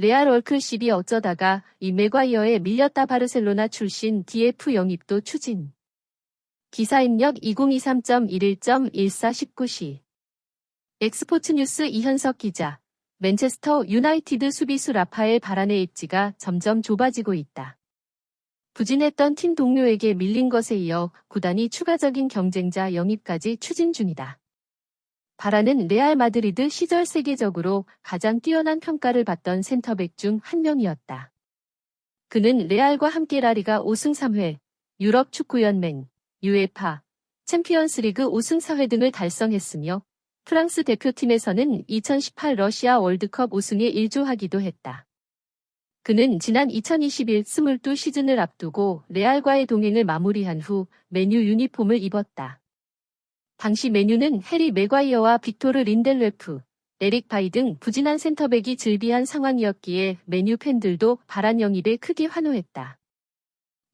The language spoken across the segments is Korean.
레알 월클12 어쩌다가 이 맥과이어에 밀렸다. 바르셀로나 출신 DF 영입도 추진. 기사 입력 2023.11.14-19시. 엑스포츠뉴스 이현석 기자. 맨체스터 유나이티드 수비수 라파엘 바란의 입지가 점점 좁아지고 있다. 부진했던 팀 동료에게 밀린 것에 이어 구단이 추가적인 경쟁자 영입까지 추진 중이다. 바란은 레알 마드리드 시절 세계적으로 가장 뛰어난 평가를 받던 센터백 중 한 명이었다. 그는 레알과 함께 라리가 5승 3회, 유럽 축구연맹, UEFA, 챔피언스리그 5승 4회 등을 달성했으며 프랑스 대표팀에서는 2018 러시아 월드컵 우승에 일조하기도 했다. 그는 지난 2021-22 시즌을 앞두고 레알과의 동행을 마무리한 후 맨유 유니폼을 입었다. 당시 맨유는 해리 맥과이어와 빅토르 린델레프, 에릭 바이 등 부진한 센터백이 즐비한 상황이었기에 맨유 팬들도 바란 영입에 크게 환호했다.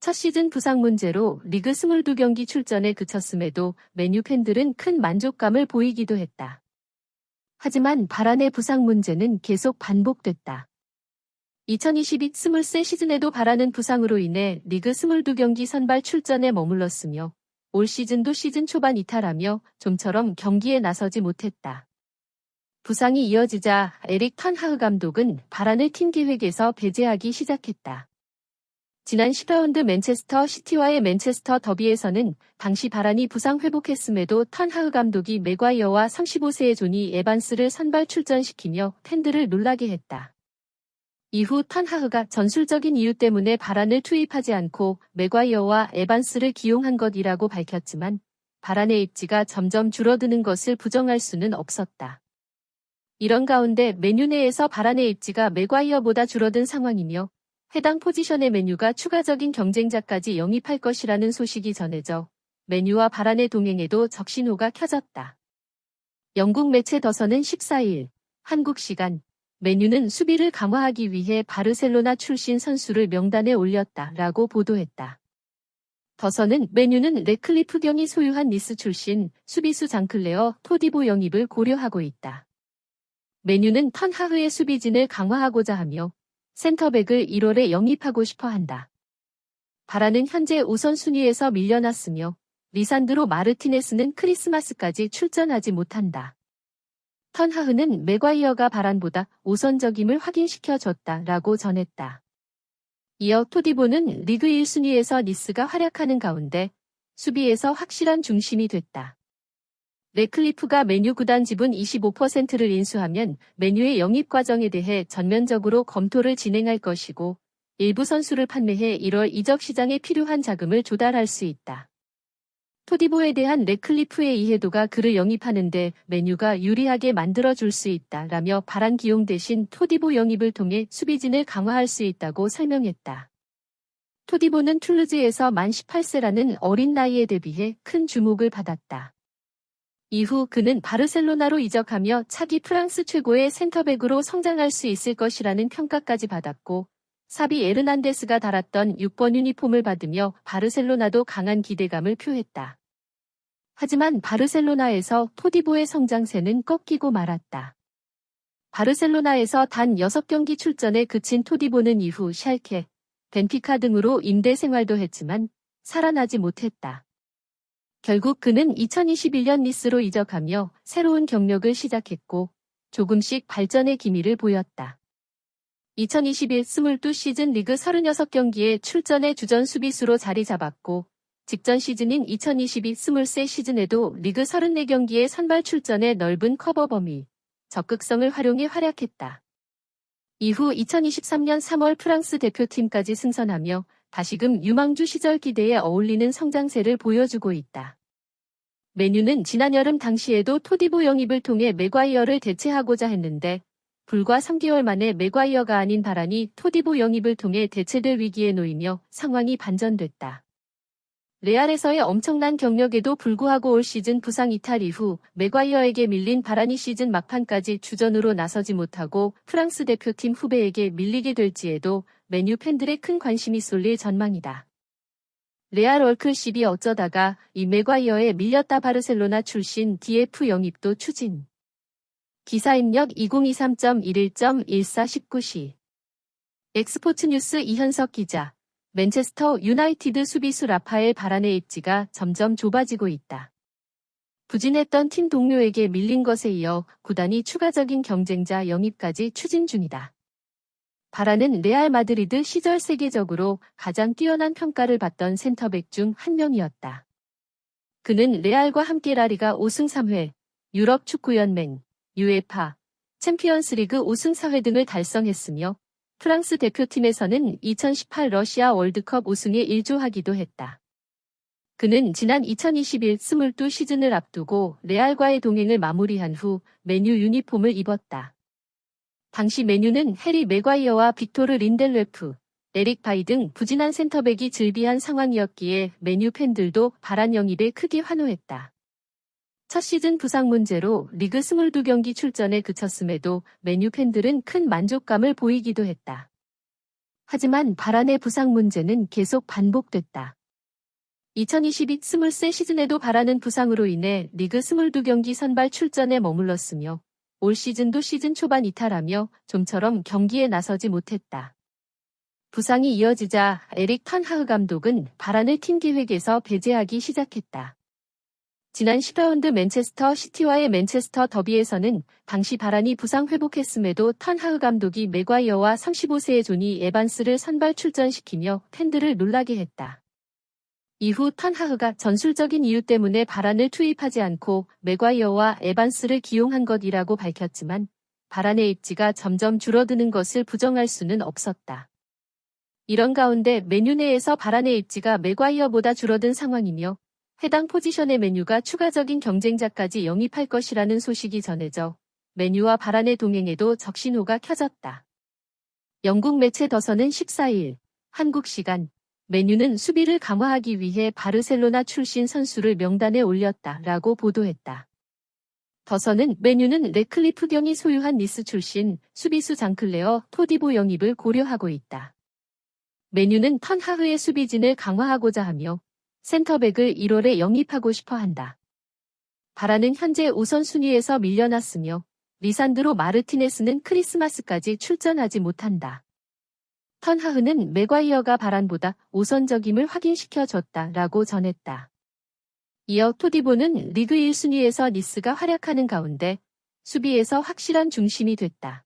첫 시즌 부상 문제로 리그 22경기 출전에 그쳤음에도 맨유 팬들은 큰 만족감을 보이기도 했다. 하지만 바란의 부상 문제는 계속 반복됐다. 2022-23 시즌에도 바란은 부상으로 인해 리그 22경기 선발 출전에 머물렀으며 올 시즌도 시즌 초반 이탈하며 좀처럼 경기에 나서지 못했다. 부상이 이어지자 에릭 텐하흐 감독은 바란을 팀 계획에서 배제하기 시작했다. 지난 10라운드 맨체스터 시티와의 맨체스터 더비에서는 당시 바란이 부상 회복했음에도 텐하흐 감독이 맥과이어와 35세의 조니 에반스를 선발 출전시키며 팬들을 놀라게 했다. 이후 텐하흐가 전술적인 이유 때문에 바란을 투입하지 않고 맥과이어와 에반스를 기용한 것이라고 밝혔지만 바란의 입지가 점점 줄어드는 것을 부정할 수는 없었다. 이런 가운데 맨유 내에서 바란의 입지가 맥과이어보다 줄어든 상황이며 해당 포지션의 맨유가 추가적인 경쟁자까지 영입할 것이라는 소식이 전해져 맨유와 바란의 동행에도 적신호가 켜졌다. 영국 매체 더선은 14일 한국 시간 맨유는 수비를 강화하기 위해 바르셀로나 출신 선수를 명단에 올렸다라고 보도했다. 더선은 맨유는 래클리프 경이 소유한 니스 출신 수비수 장클레어 토디보 영입을 고려하고 있다. 맨유는 텐하흐의 수비진을 강화하고자 하며 센터백을 1월에 영입하고 싶어 한다. 바란은 현재 우선순위에서 밀려났으며 리산드로 마르티네스는 크리스마스까지 출전하지 못한다. 텐하흐는 맥과이어가 바란보다 우선적임을 확인시켜줬다라고 전했다. 이어 토디보는 리그 1순위에서 니스가 활약하는 가운데 수비에서 확실한 중심이 됐다. 래클리프가 맨유 구단 지분 25%를 인수하면 맨유의 영입 과정에 대해 전면적으로 검토를 진행할 것이고 일부 선수를 판매해 1월 이적 시장에 필요한 자금을 조달할 수 있다. 토디보에 대한 래클리프의 이해도가 그를 영입하는데 맨유가 유리하게 만들어줄 수 있다라며 바란 기용 대신 토디보 영입을 통해 수비진을 강화할 수 있다고 설명했다. 토디보는 툴루즈에서 만 18세라는 어린 나이에 대비해 큰 주목을 받았다. 이후 그는 바르셀로나로 이적하며 차기 프랑스 최고의 센터백으로 성장할 수 있을 것이라는 평가까지 받았고 사비 에르난데스가 달았던 6번 유니폼을 받으며 바르셀로나도 강한 기대감을 표했다. 하지만 바르셀로나에서 토디보의 성장세는 꺾이고 말았다. 바르셀로나에서 단 6경기 출전에 그친 토디보는 이후 샬케, 벤피카 등으로 임대 생활도 했지만 살아나지 못했다. 결국 그는 2021년 니스로 이적하며 새로운 경력을 시작했고 조금씩 발전의 기미를 보였다. 2021-22 시즌 리그 36경기에 출전해 주전 수비수로 자리 잡았고 직전 시즌인 2022-23 시즌에도 리그 34경기에 선발 출전해 넓은 커버 범위, 적극성을 활용해 활약했다. 이후 2023년 3월 프랑스 대표팀까지 승선하며 다시금 유망주 시절 기대에 어울리는 성장세를 보여주고 있다. 맨유는 지난 여름 당시에도 토디보 영입을 통해 맥과이어를 대체하고자 했는데 불과 3개월 만에 맥과이어가 아닌 바란이 토디보 영입을 통해 대체될 위기에 놓이며 상황이 반전됐다. 레알에서의 엄청난 경력에도 불구하고 올 시즌 부상 이탈 이후 맥과이어에게 밀린 바란이 시즌 막판까지 주전으로 나서지 못하고 프랑스 대표팀 후배에게 밀리게 될지에도 맨유 팬들의 큰 관심이 쏠릴 전망이다. 레알 월클12 어쩌다가 이 맥과이어에 밀렸다. 바르셀로나 출신 DF 영입도 추진. 기사 입력 2023.11.14-19시. 엑스포츠뉴스 이현석 기자. 맨체스터 유나이티드 수비수 라파엘 바란의 입지가 점점 좁아지고 있다. 부진했던 팀 동료에게 밀린 것에 이어 구단이 추가적인 경쟁자 영입까지 추진 중이다. 바란은 레알 마드리드 시절 세계적으로 가장 뛰어난 평가를 받던 센터백 중 한 명이었다. 그는 레알과 함께 라리가 5승 3회, 유럽 축구연맹, UEFA, 챔피언스리그 5승 4회 등을 달성했으며 프랑스 대표팀에서는 2018 러시아 월드컵 우승에 일조하기도 했다. 그는 지난 2021 22 시즌을 앞두고 레알과의 동행을 마무리한 후 맨유 유니폼을 입었다. 당시 맨유는 해리 맥과이어와 빅토르 린델레프, 에릭 바이 등 부진한 센터백이 즐비한 상황이었기에 맨유 팬들도 바란 영입에 크게 환호했다. 첫 시즌 부상 문제로 리그 22경기 출전에 그쳤음에도 맨유 팬들은 큰 만족감을 보이기도 했다. 하지만 바란의 부상 문제는 계속 반복됐다. 2022 23 시즌에도 바란은 부상으로 인해 리그 22경기 선발 출전에 머물렀으며 올 시즌도 시즌 초반 이탈하며 좀처럼 경기에 나서지 못했다. 부상이 이어지자 에릭 텐하흐 감독은 바란을 팀 계획에서 배제하기 시작했다. 지난 10라운드 맨체스터 시티와의 맨체스터 더비에서는 당시 바란이 부상 회복했음에도 텐하흐 감독이 맥과이어와 35세의 조니 에반스를 선발 출전시키며 팬들을 놀라게 했다. 이후 텐하흐가 전술적인 이유 때문에 바란을 투입하지 않고 맥과이어와 에반스를 기용한 것이라고 밝혔지만 바란의 입지가 점점 줄어드는 것을 부정할 수는 없었다. 이런 가운데 맨유 내에서 바란의 입지가 맥과이어보다 줄어든 상황이며 해당 포지션의 맨유가 추가적인 경쟁자까지 영입할 것이라는 소식이 전해져 맨유와 바란의 동행에도 적신호가 켜졌다. 영국 매체 더선은 14일 한국 시간 맨유는 수비를 강화하기 위해 바르셀로나 출신 선수를 명단에 올렸다라고 보도했다. 더선은 맨유는 레클리프 경이 소유한 니스 출신 수비수 장클레어 토디보 영입을 고려하고 있다. 맨유는 텐하흐의 수비진을 강화하고자 하며 센터백을 1월에 영입하고 싶어 한다. 바란은 현재 우선순위에서 밀려났으며 리산드로 마르티네스는 크리스마스까지 출전하지 못한다. 텐하흐는 맥과이어가 바란보다 우선적임을 확인시켜줬다라고 전했다. 이어 토디보는 리그 1순위에서 니스가 활약하는 가운데 수비에서 확실한 중심이 됐다.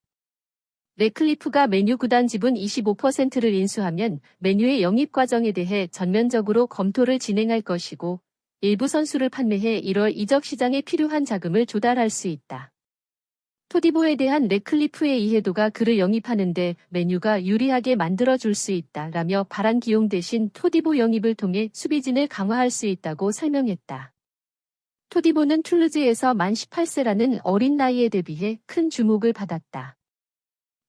레클리프가 맨유 구단 지분 25%를 인수하면 맨유의 영입 과정에 대해 전면적으로 검토를 진행할 것이고 일부 선수를 판매해 1월 이적 시장에 필요한 자금을 조달할 수 있다. 토디보에 대한 레클리프의 이해도가 그를 영입하는데 맨유가 유리하게 만들어줄 수 있다라며 바란 기용 대신 토디보 영입을 통해 수비진을 강화할 수 있다고 설명했다. 토디보는 툴루즈에서 만 18세라는 어린 나이에 대비해 큰 주목을 받았다.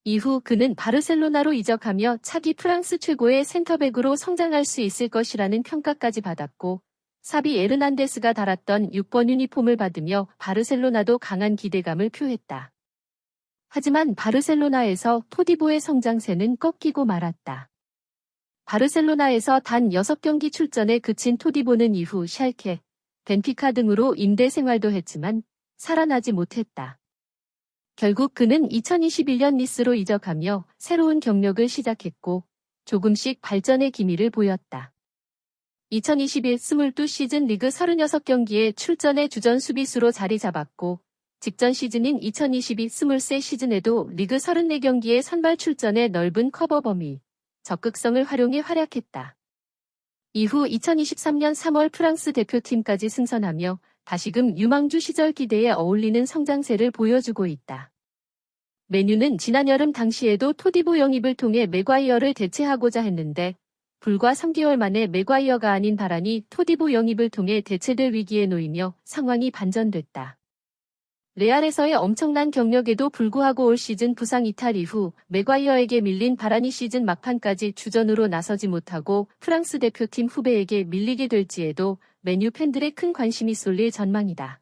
이후 그는 바르셀로나로 이적하며 차기 프랑스 최고의 센터백으로 성장할 수 있을 것이라는 평가까지 받았고 사비 에르난데스가 달았던 6번 유니폼을 받으며 바르셀로나도 강한 기대감을 표했다. 하지만 바르셀로나에서 토디보의 성장세는 꺾이고 말았다. 바르셀로나에서 단 6경기 출전에 그친 토디보는 이후 샬케, 벤피카 등으로 임대 생활도 했지만 살아나지 못했다. 결국 그는 2021년 니스로 이적하며 새로운 경력을 시작했고 조금씩 발전의 기미를 보였다. 2021 22 시즌 리그 36경기에 출전해 주전 수비수로 자리 잡았고 직전 시즌인 2022 23 시즌에도 리그 34경기에 선발 출전해 넓은 커버 범위, 적극성을 활용해 활약했다. 이후 2023년 3월 프랑스 대표팀까지 승선하며 다시금 유망주 시절 기대에 어울리는 성장세를 보여주고 있다. 맨유는 지난 여름 당시에도 토디보 영입을 통해 맥과이어를 대체하고자 했는데 불과 3개월 만에 맥과이어가 아닌 바란이 토디보 영입을 통해 대체될 위기에 놓이며 상황이 반전됐다. 레알에서의 엄청난 경력에도 불구하고 올 시즌 부상 이탈 이후 맥과이어에게 밀린 바란이 시즌 막판까지 주전으로 나서지 못하고 프랑스 대표팀 후배에게 밀리게 될지에도 맨유 팬들의 큰 관심이 쏠릴 전망이다.